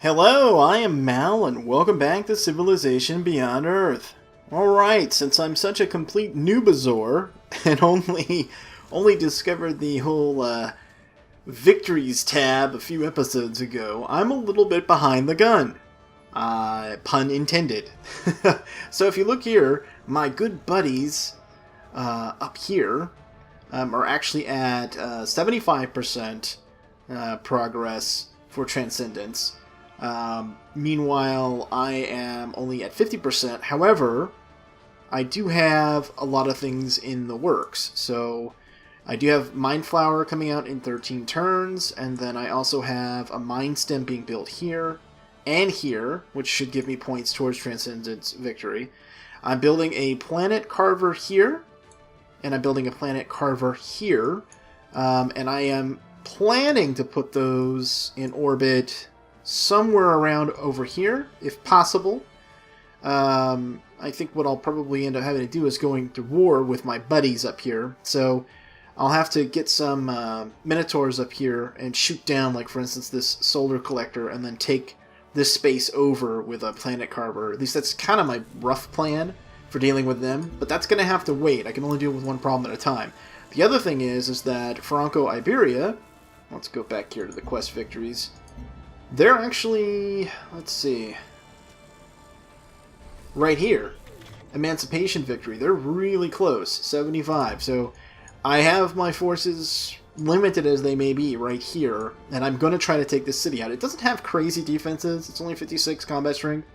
Hello, I am Mal, and welcome back to Civilization Beyond Earth. Alright, since I'm such a complete noobazor, and only discovered the whole victories tab a few episodes ago, I'm a little bit behind the gun. Pun intended. So if you look here, my good buddies up here are actually at 75% progress for Transcendence. Meanwhile, I am only at 50%. However, I do have a lot of things in the works. So, I do have Mind Flower coming out in 13 turns, and then I also have a Mind Stem being built here and here, which should give me points towards Transcendence victory. I'm building a Planet Carver here, and I'm building a Planet Carver here, and I am planning to put those in orbit somewhere around over here, if possible. I think what I'll probably end up having to do is going to war with my buddies up here. So I'll have to get some Minotaurs up here and shoot down, like for instance, this Solar Collector, and then take this space over with a Planet Carver. At least that's kind of my rough plan for dealing with them, but that's going to have to wait. I can only deal with one problem at a time. The other thing is that Franco-Iberia, let's go back here to the quest victories. They're actually, let's see, right here, Emancipation victory. They're really close, 75. So I have my forces, limited as they may be, right here, and I'm going to try to take this city out. It doesn't have crazy defenses. It's only 56 combat strength.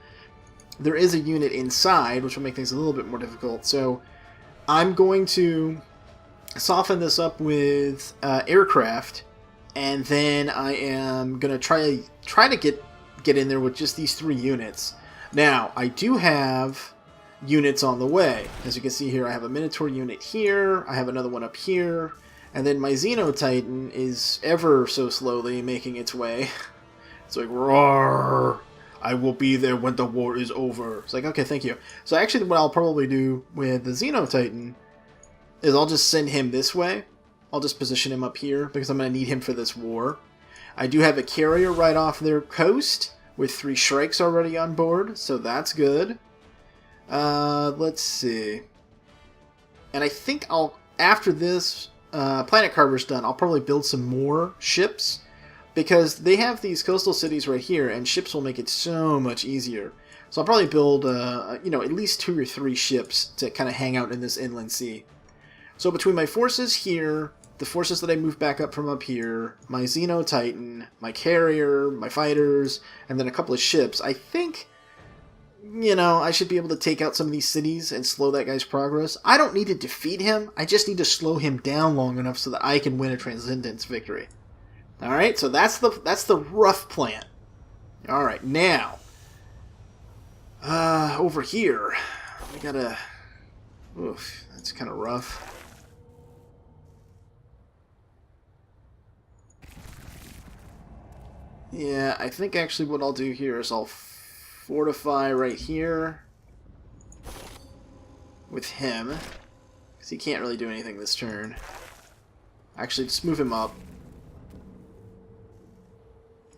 There is a unit inside, which will make things a little bit more difficult. So I'm going to soften this up with aircraft, and then I am going to try to get in there with just these 3 units. Now, I do have units on the way. As you can see here, I have a Minotaur unit here, I have another one up here, and then my Xenotitan is ever so slowly making its way. It's like, roar! I will be there when the war is over. It's like, okay, thank you. So actually what I'll probably do with the Xenotitan is I'll just send him this way. I'll just position him up here because I'm going to need him for this war. I do have a carrier right off their coast with 3 Shrikes already on board, so that's good. Let's see. And I think after this Planet Carver's done, I'll probably build some more ships because they have these coastal cities right here, and ships will make it so much easier. So I'll probably build, at least 2 or 3 ships to kind of hang out in this inland sea. So between my forces here, the forces that I moved back up from up here, my Xenotitan, my carrier, my fighters, and then a couple of ships, I think, I should be able to take out some of these cities and slow that guy's progress. I don't need to defeat him, I just need to slow him down long enough so that I can win a Transcendence victory. Alright, so that's the rough plan. Alright, now, over here, we gotta, oof, that's kind of rough. Yeah, I think actually what I'll do here is I'll fortify right here with him, because he can't really do anything this turn. Actually, just move him up.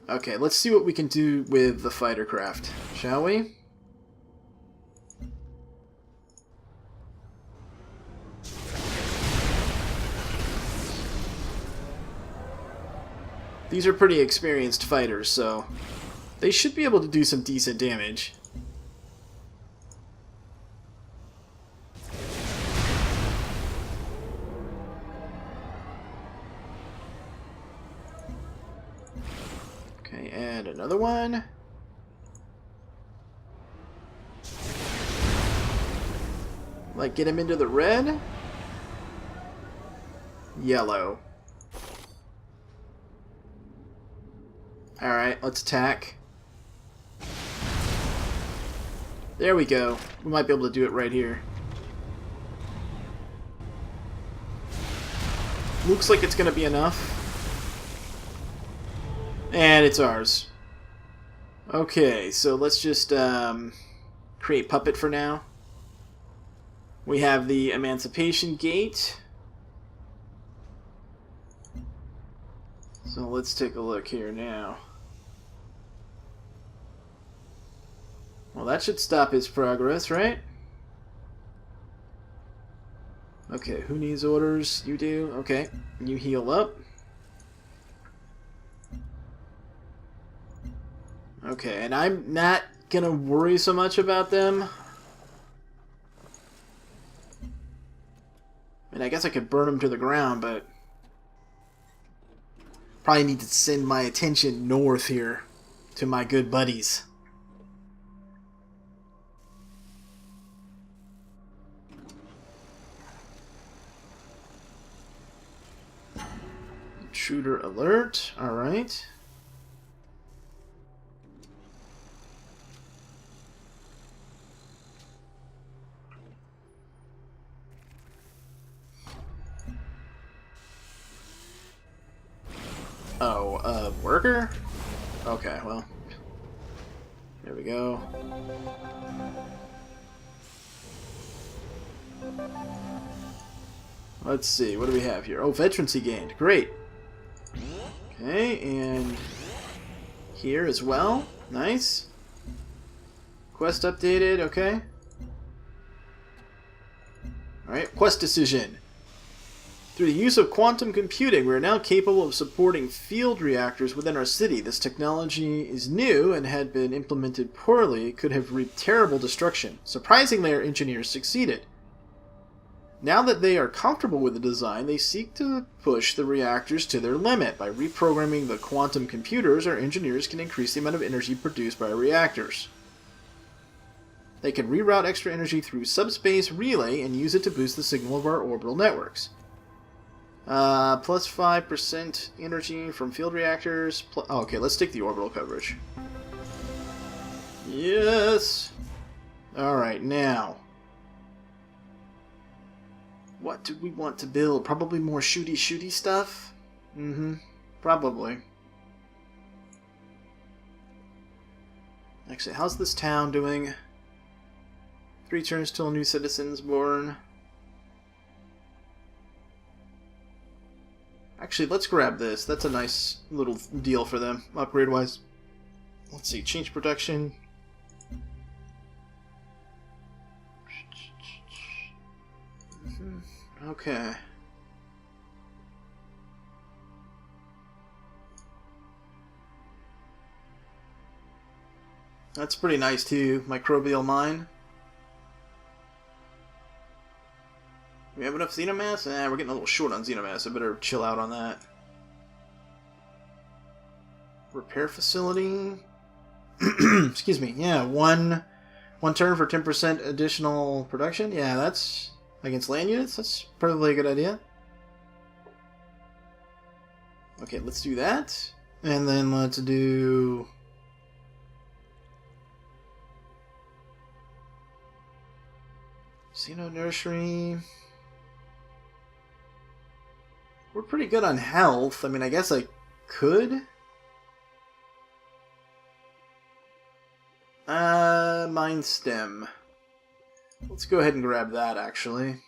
Okay, let's see what we can do with the fighter craft, shall we? These are pretty experienced fighters, so they should be able to do some decent damage. Okay, and another one. Like, get him into the red? Yellow. Alright, let's attack. There we go. We might be able to do it right here. Looks like it's going to be enough. And it's ours. Okay, so let's just create Puppet for now. We have the Emancipation Gate. So let's take a look here now. Well, that should stop his progress, right? Okay, who needs orders? You do? Okay. You heal up. Okay, and I'm not gonna worry so much about them. I mean, I guess I could burn them to the ground, but probably need to send my attention north here to my good buddies. Intruder alert. Alright. Oh, worker? Okay, well. There we go. Let's see, what do we have here? Oh, veterancy gained. Great. Okay, and here as well. Nice. Quest updated, okay. Alright, quest decision. Through the use of quantum computing, we are now capable of supporting field reactors within our city. This technology is new and had been implemented poorly, could have reaped terrible destruction. Surprisingly, our engineers succeeded. Now that they are comfortable with the design, they seek to push the reactors to their limit. By reprogramming the quantum computers, our engineers can increase the amount of energy produced by our reactors. They can reroute extra energy through subspace relay and use it to boost the signal of our orbital networks. Plus 5% energy from field reactors. Oh, okay, let's take the orbital coverage. Yes! Alright, now. What do we want to build? Probably more shooty stuff? Probably. Actually, how's this town doing? 3 turns till new citizens born. Actually, let's grab this. That's a nice little deal for them, upgrade-wise. Let's see, change production. Okay. That's pretty nice too, microbial mine. We have enough xenomass? We're getting a little short on xenomass. I better chill out on that. Repair facility. Excuse me. Yeah, one turn for 10% additional production. Yeah, that's against land units. That's probably a good idea. Okay, let's do that. And then let's do... Xeno Nursery... We're pretty good on health. I mean, I guess I could. Mind Stem. Let's go ahead and grab that, actually.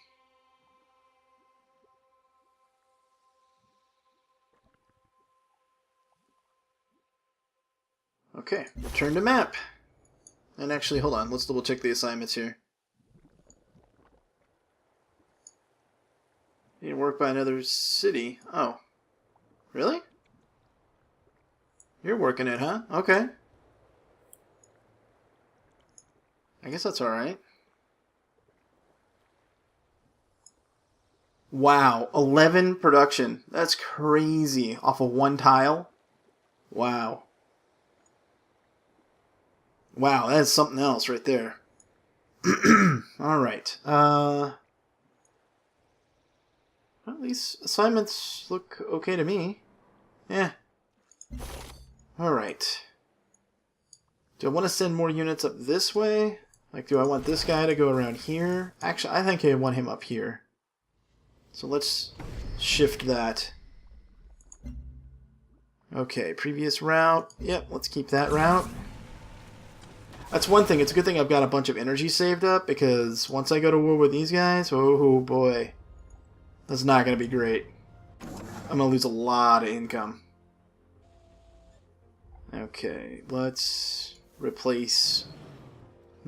Okay, return to map. And actually, hold on, let's double check the assignments here. Need to work by another city. Oh. Really? You're working it, huh? Okay. I guess that's alright. Wow. 11 production. That's crazy. Off of 1 tile. Wow. Wow, that's something else right there. Alright. Well, these assignments look okay to me. Yeah. Alright. Do I want to send more units up this way? Like, do I want this guy to go around here? Actually, I think I want him up here. So let's shift that. Okay, previous route. Yep, let's keep that route. That's one thing. It's a good thing I've got a bunch of energy saved up, because once I go to war with these guys, oh boy. That's not going to be great. I'm going to lose a lot of income. Okay, let's replace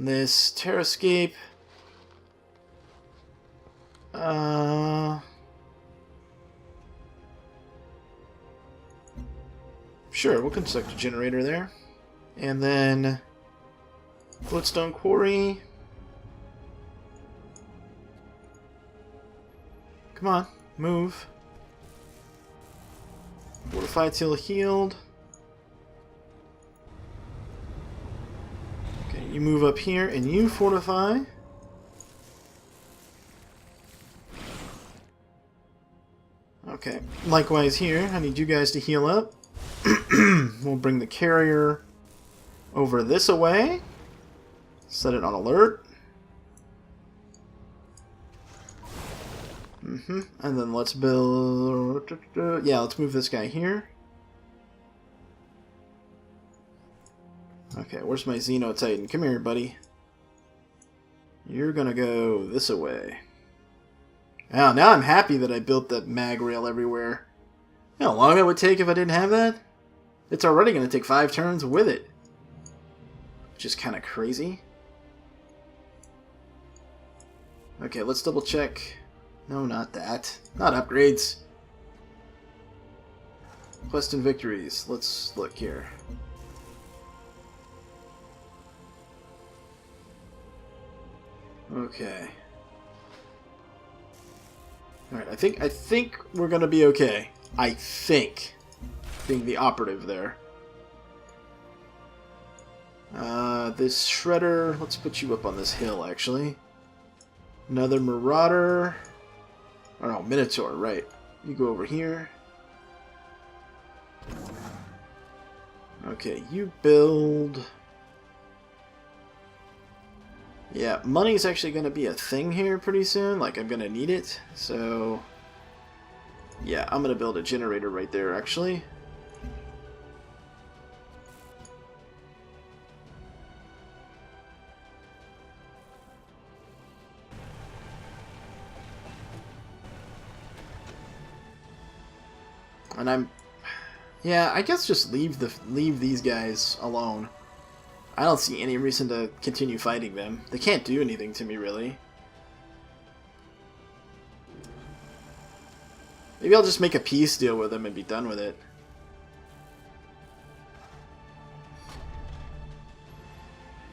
This Terrascape. Sure, we'll construct a generator there. And then Bloodstone Quarry. Come on, move. Fortify till healed. Okay, you move up here and you fortify. Okay, likewise here, I need you guys to heal up. We'll bring the carrier over this away. Set it on alert. And then let's build... Yeah, let's move this guy here. Okay, where's my Xenotitan? Come here, buddy. You're gonna go this away. Oh, now I'm happy that I built that mag rail everywhere. You know how long it would take if I didn't have that? It's already going to take 5 turns with it. Which is kind of crazy. Okay, let's double check. No, not that. Not upgrades. Quest and victories. Let's look here. Okay. Alright, I think we're gonna be okay. I think. Being the operative there. This Shredder, let's put you up on this hill, actually. Another Marauder. Oh no, Minotaur, right. You go over here. Okay, you build... Yeah, money's actually going to be a thing here pretty soon. Like, I'm going to need it. So, yeah, I'm going to build a generator right there, actually. And yeah, I guess just leave these guys alone. I don't see any reason to continue fighting them. They can't do anything to me, really. Maybe I'll just make a peace deal with them and be done with it.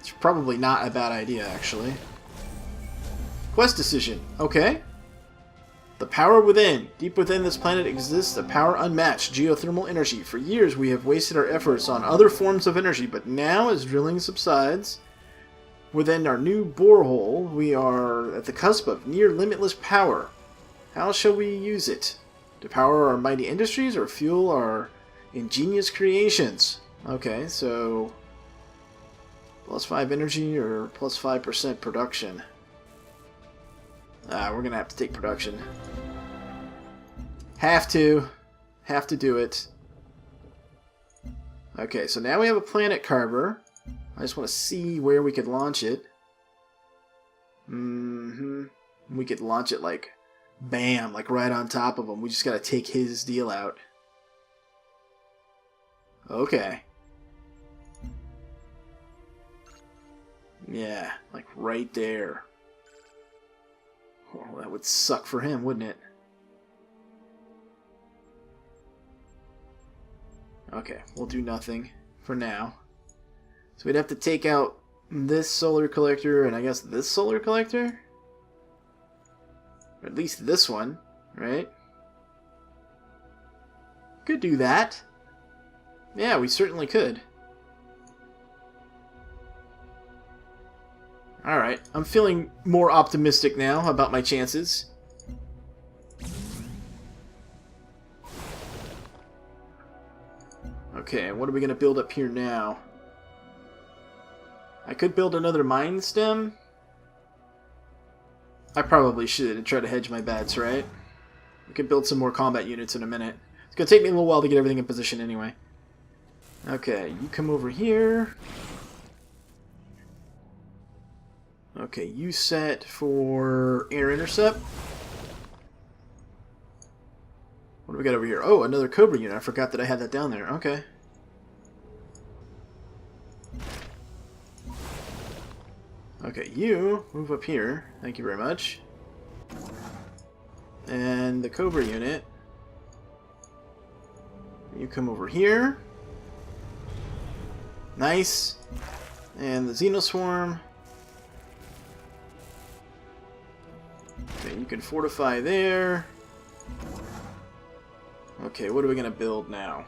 It's probably not a bad idea, actually. Quest decision. Okay. The power within. Deep within this planet exists a power unmatched, geothermal energy. For years we have wasted our efforts on other forms of energy, but now as drilling subsides, within our new borehole, we are at the cusp of near limitless power. How shall we use it? To power our mighty industries or fuel our ingenious creations? Okay, so plus 5 energy or plus 5% production. We're gonna have to take production. Have to do it. Okay, so now we have a planet carver. I just want to see where we could launch it. We could launch it like, bam, like right on top of him. We just gotta take his deal out. Okay. Yeah, like right there. Oh, that would suck for him, wouldn't it? Okay, we'll do nothing for now. So we'd have to take out this solar collector and I guess this solar collector? Or at least this one, right? Could do that. Yeah, we certainly could. Alright, I'm feeling more optimistic now about my chances. Okay, what are we going to build up here now? I could build another mine stem. I probably should and try to hedge my bets, right? We could build some more combat units in a minute. It's going to take me a little while to get everything in position anyway. Okay, you come over here. Okay, you set for air intercept. What do we got over here? Oh, another Cobra unit. I forgot that I had that down there. Okay. Okay, you move up here. Thank you very much. And the Cobra unit, you come over here. Nice. And the Xenoswarm. Okay, you can fortify there. Okay, what are we going to build now?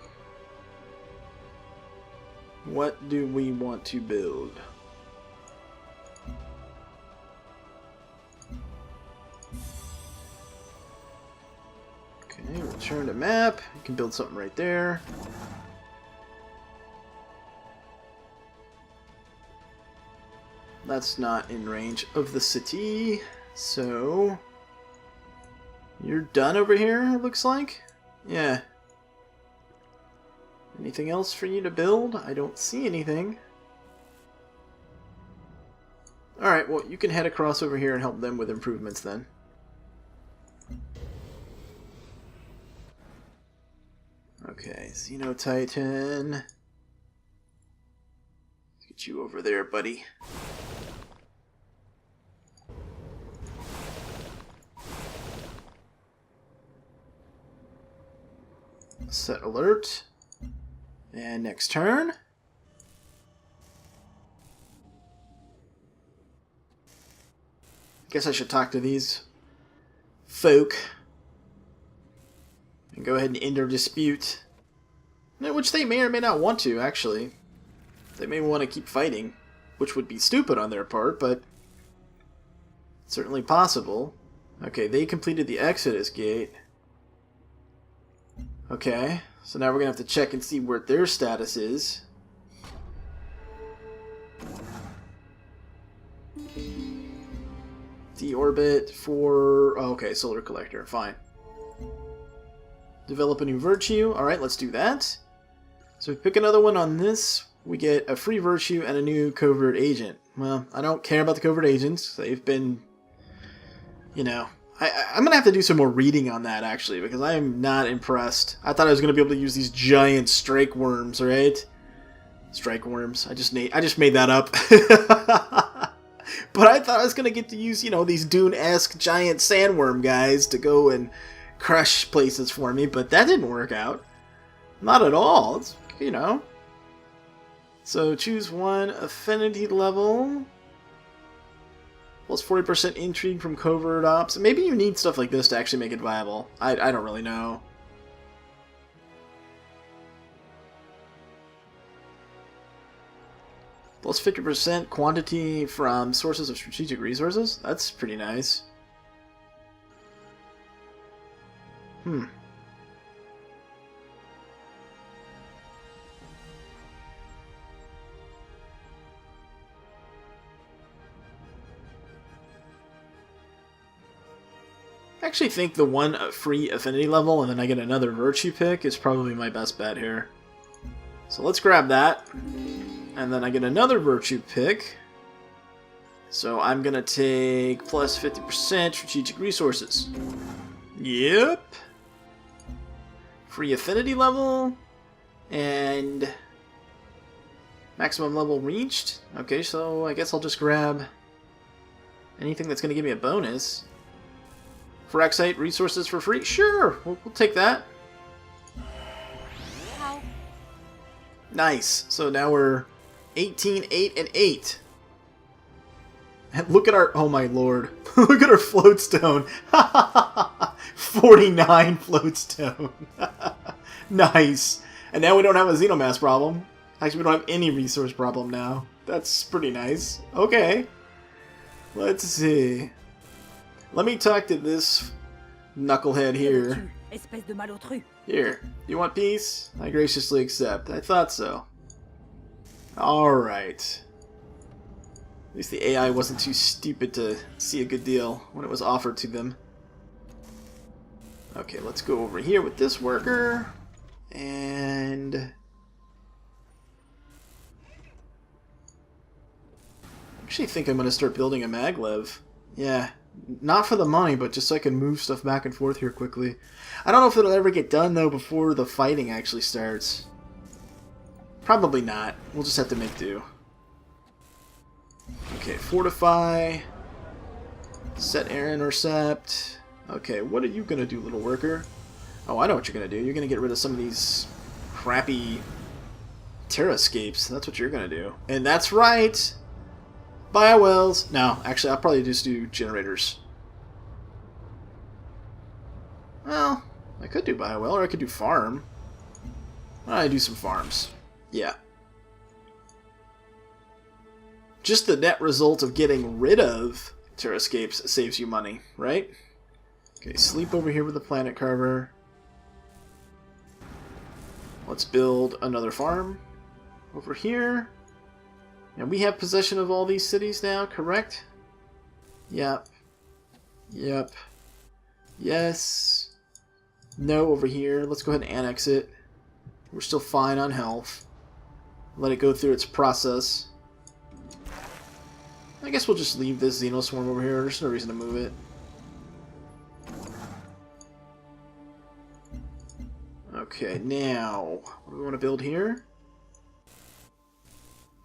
What do we want to build? Okay, return to map. You can build something right there. That's not in range of the city, so you're done over here, it looks like. Yeah. Anything else for you to build? I don't see anything. Alright, well, you can head across over here and help them with improvements then. Okay, Xenotitan. Let's get you over there, buddy. Set alert. And next turn. Guess I should talk to these folk and go ahead and end our dispute. Which they may or may not want to, actually. They may want to keep fighting, which would be stupid on their part, but certainly possible. Okay, they completed the Exodus gate. Okay, so now we're going to have to check and see where their status is. Deorbit for... Oh, okay, Solar Collector, fine. Develop a new virtue. Alright, let's do that. So we pick another one on this, we get a free virtue and a new covert agent. Well, I don't care about the covert agents. They've been... You know... I'm going to have to do some more reading on that, actually, because I am not impressed. I thought I was going to be able to use these giant strike worms, right? Strike worms. I just made that up. But I thought I was going to get to use, you know, these Dune-esque giant sandworm guys to go and crush places for me, but that didn't work out. Not at all. It's, you know. So choose one affinity level. Plus 40% intrigue from covert ops. Maybe you need stuff like this to actually make it viable. I don't really know. Plus 50% quantity from sources of strategic resources. That's pretty nice. I actually think the one free affinity level and then I get another virtue pick is probably my best bet here. So let's grab that. And then I get another virtue pick. So I'm going to take plus 50% strategic resources. Yep. Free affinity level. And maximum level reached. Okay, so I guess I'll just grab anything that's going to give me a bonus. Firaxite resources for free? Sure, we'll take that. How? Nice. So now we're 18, 8, and 8. And look at our... Oh my lord. Look at our floatstone. 49 floatstone. Nice. And now we don't have a xenomass problem. Actually, we don't have any resource problem now. That's pretty nice. Okay. Let's see. Let me talk to this knucklehead here. Espèce de malotru. Here, you want peace? I graciously accept. I thought so. Alright. At least the AI wasn't too stupid to see a good deal when it was offered to them. Okay, let's go over here with this worker. And... I actually think I'm going to start building a maglev. Yeah. Not for the money, but just so I can move stuff back and forth here quickly. I don't know if it'll ever get done, though, before the fighting actually starts. Probably not. We'll just have to make do. Okay, fortify. Set air intercept. Okay, what are you gonna do, little worker? Oh, I know what you're gonna do. You're gonna get rid of some of these crappy terrascapes. That's what you're gonna do. And that's right! Biowells! No, actually, I'll probably just do generators. Well, I could do biowell, or I could do farm. I do some farms. Yeah. Just the net result of getting rid of terrascapes saves you money, right? Okay, sleep over here with the planet carver. Let's build another farm over here. And we have possession of all these cities now, correct? Yep. Yep. Yes. No over here. Let's go ahead and annex it. We're still fine on health. Let it go through its process. I guess we'll just leave this Xenoswarm over here. There's no reason to move it. Okay, now, what do we want to build here?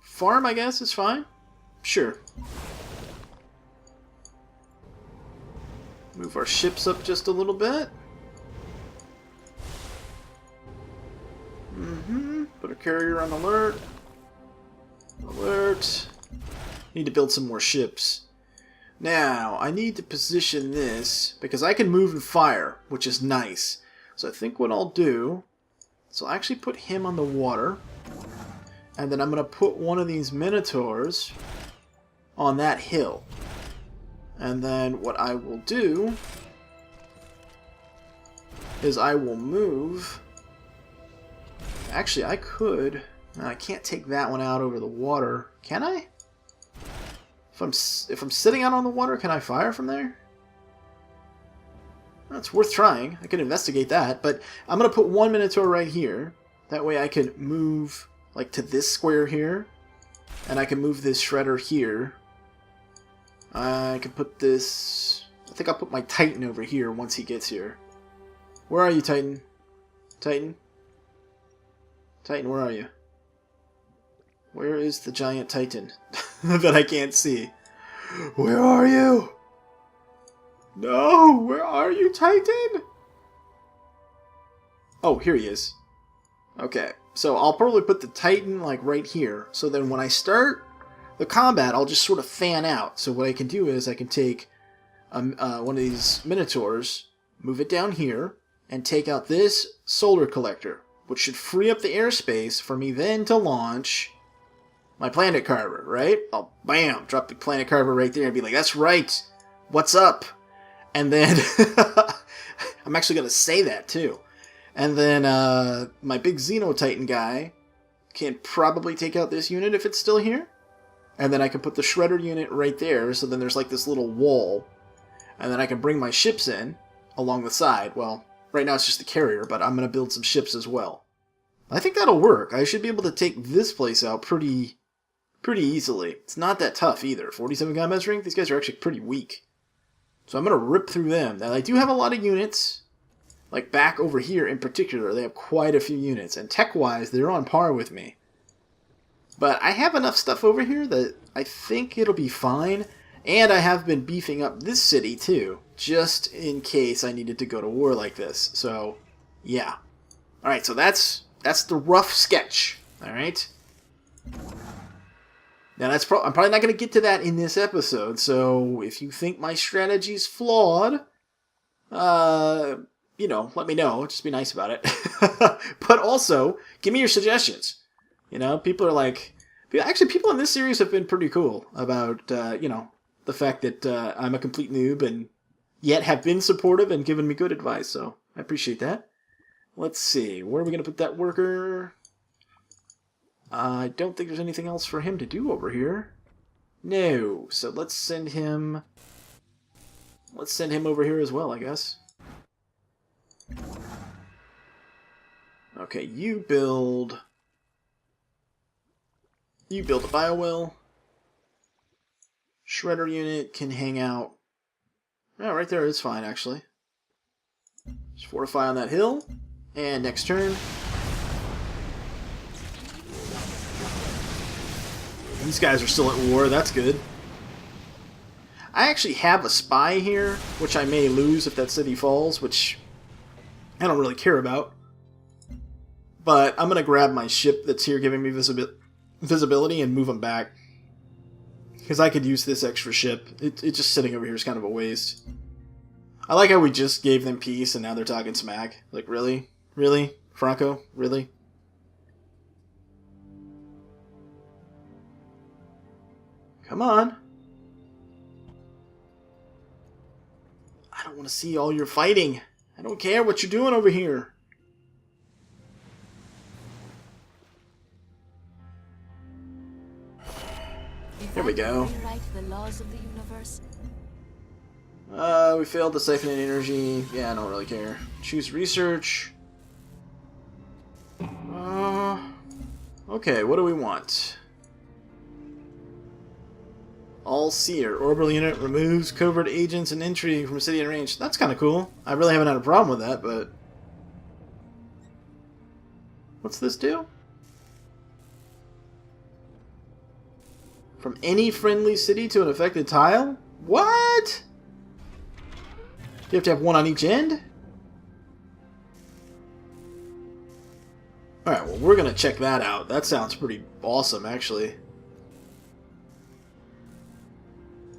Farm, I guess, is fine. Sure. Move our ships up just a little bit. Put a carrier on alert. Alert. Need to build some more ships. Now, I need to position this, because I can move and fire, which is nice. So I think what I'll do is I'll actually put him on the water. And then I'm going to put one of these Minotaurs on that hill. And then what I will do is I will move... Actually, I could... No, I can't take that one out over the water. Can I? If I'm sitting out on the water, can I fire from there? That's worth trying. I could investigate that. But I'm going to put one Minotaur right here. That way I can move... like to this square here, and I can move this shredder here. I can put this... I think I'll put my Titan over here once he gets here. Where are you, Titan? Titan? Titan, where are you? Where is the giant Titan that I can't see? Where are you? No! Where are you, Titan? Oh, here he is. Okay. So I'll probably put the Titan like right here. So then when I start the combat, I'll just sort of fan out. So what I can do is I can take one of these Minotaurs, move it down here, and take out this solar collector, which should free up the airspace for me then to launch my planet carver, right? I'll, bam, drop the planet carver right there and be like, that's right, what's up? And then, I'm actually going to say that too. And then my big Xenotitan guy can probably take out this unit if it's still here. And then I can put the Shredder unit right there, so then there's like this little wall. And then I can bring my ships in along the side. Well, right now it's just the carrier, but I'm going to build some ships as well. I think that'll work. I should be able to take this place out pretty easily. It's not that tough either. 47 combat strength, these guys are actually pretty weak. So I'm going to rip through them. Now I do have a lot of units. Like back over here in particular, they have quite a few units. And tech-wise, they're on par with me. But I have enough stuff over here that I think it'll be fine. And I have been beefing up this city too, just in case I needed to go to war like this. So, yeah. Alright, so that's the rough sketch. Alright? Now, I'm probably not going to get to that in this episode, so if you think my strategy's flawed, you know, let me know. Just be nice about it. But also, give me your suggestions. You know, people are like... Actually, people in this series have been pretty cool about, you know, the fact that I'm a complete noob and yet have been supportive and given me good advice, so I appreciate that. Let's see, where are we going to put that worker? I don't think there's anything else for him to do over here. No, so let's send him over here as well, I guess. Okay, you build a biowell. Shredder unit can hang out. Oh, right there is fine, actually. Just fortify on that hill. And next turn. These guys are still at war, that's good. I actually have a spy here, which I may lose if that city falls, which I don't really care about. But I'm going to grab my ship that's here giving me visibility and move them back. Because I could use this extra ship. It just sitting over here is kind of a waste. I like how we just gave them peace and now they're talking smack. Like, really? Really? Franco? Really? Come on. I don't want to see all your fighting. I don't care what you're doing over here. There we go. We failed to siphon in energy. Yeah, I don't really care. Choose research. Okay, what do we want? All seer. Orbital unit removes covert agents and intrigue from city and range. That's kind of cool. I really haven't had a problem with that, but... What's this do? From any friendly city to an affected tile? What? Do you have to have one on each end? Alright, well, we're going to check that out. That sounds pretty awesome, actually.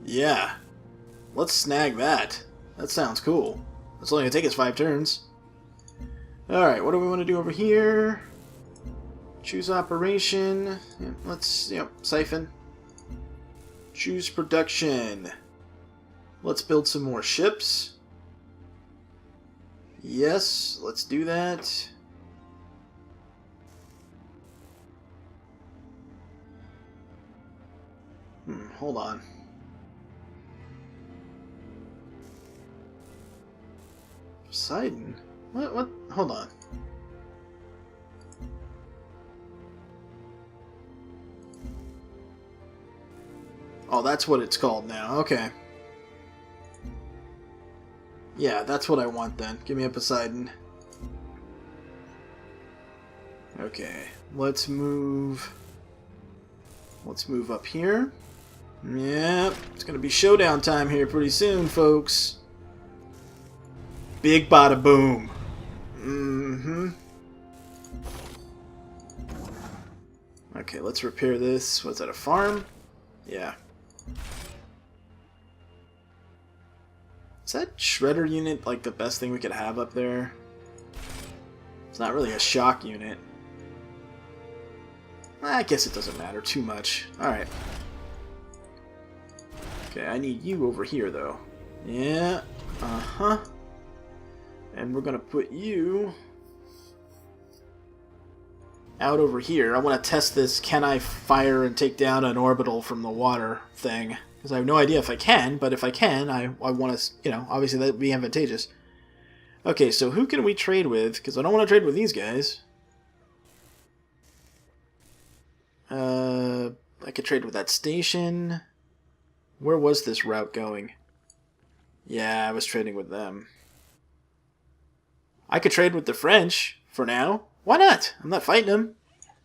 Yeah. Let's snag that. That sounds cool. It's only going to take us 5 turns. Alright, what do we want to do over here? Choose operation. Yeah, let's, siphon. Choose production. Let's build some more ships. Yes, let's do that. Hold on. Poseidon? What? Hold on. Oh, that's what it's called now. Okay. Yeah, that's what I want then. Give me a Poseidon. Okay. Let's move up here. Yep. It's gonna be showdown time here pretty soon, folks. Big bada boom. Okay, let's repair this. What's that, a farm? Yeah. Is that shredder unit like the best thing we could have up there? It's not really a shock unit. I guess it doesn't matter too much. Alright. Okay, I need you over here though. Yeah. And we're gonna put you out over here. I want to test this, can I fire and take down an orbital from the water thing? Because I have no idea if I can, but if I can, I want to, obviously that would be advantageous. Okay, so who can we trade with? Because I don't want to trade with these guys. I could trade with that station. Where was this route going? Yeah, I was trading with them. I could trade with the French, for now. Why not? I'm not fighting them.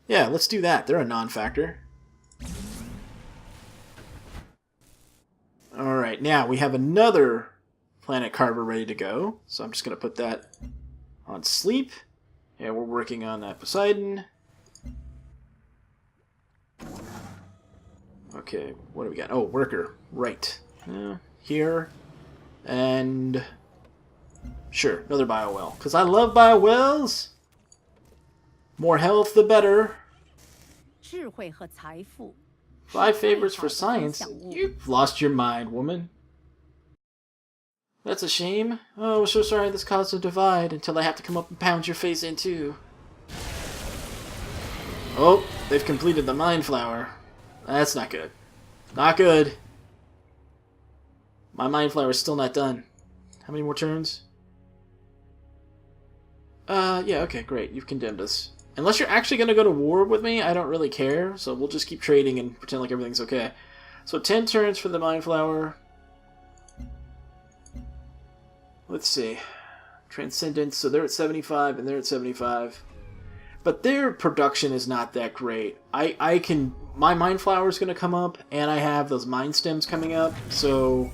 Yeah, let's do that. They're a non-factor. Alright, now we have another Planet Carver ready to go. So I'm just going to put that on sleep. Yeah, we're working on that Poseidon. Okay, what do we got? Oh, worker. Right. Here. And... Sure, another biowell. Because I love biowells! More health, the better. 智慧和财富 5 favors for science? You've lost your mind, woman. That's a shame. Oh, we're so sorry this caused a divide until I have to come up and pound your face in too. Oh, they've completed the Mind Flower. That's not good. Not good. My Mind Flower is still not done. How many more turns? Yeah, okay, great. You've condemned us. Unless you're actually going to go to war with me, I don't really care. So we'll just keep trading and pretend like everything's okay. So 10 turns for the Mind Flower. Let's see. Transcendence. So they're at 75 and they're at 75. But their production is not that great. I can my Mind Flower is going to come up, and I have those Mind Stems coming up, so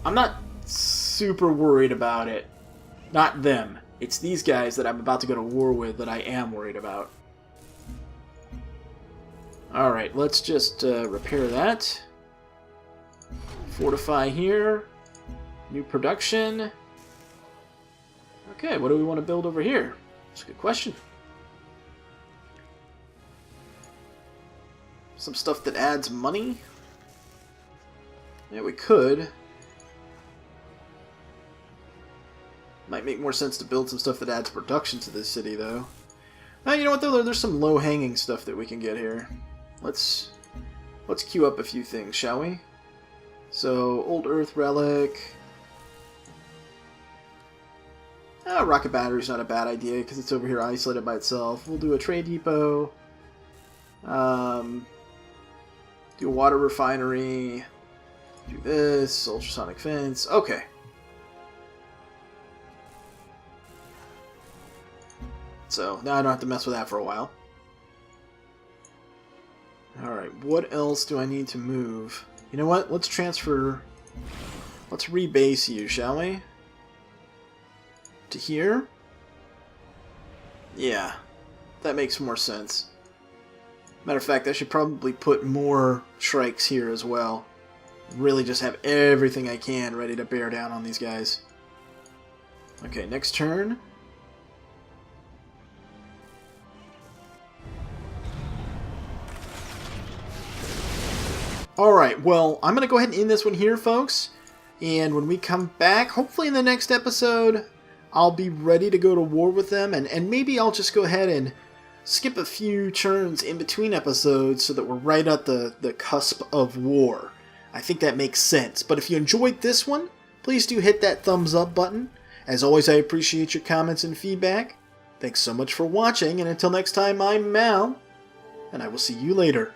I'm not super worried about it. Not them. It's these guys that I'm about to go to war with that I am worried about. Alright, let's just repair that. Fortify here. New production. Okay, what do we want to build over here? That's a good question. Some stuff that adds money? Yeah, we could. Might make more sense to build some stuff that adds production to this city, though. You know what, though? There's some low-hanging stuff that we can get here. Let's queue up a few things, shall we? So, Old Earth Relic. Rocket Battery's not a bad idea, because it's over here isolated by itself. We'll do a Trade Depot. Do a Water Refinery. Do this. Ultrasonic Fence. Okay. So, now I don't have to mess with that for a while. Alright, what else do I need to move? You know what? Let's transfer... Let's rebase you, shall we? To here? Yeah. That makes more sense. Matter of fact, I should probably put more Shrikes here as well. Really just have everything I can ready to bear down on these guys. Okay, next turn. Alright, well, I'm going to go ahead and end this one here, folks. And when we come back, hopefully in the next episode, I'll be ready to go to war with them. And maybe I'll just go ahead and skip a few turns in between episodes so that we're right at the cusp of war. I think that makes sense. But if you enjoyed this one, please do hit that thumbs up button. As always, I appreciate your comments and feedback. Thanks so much for watching, and until next time, I'm Mal, and I will see you later.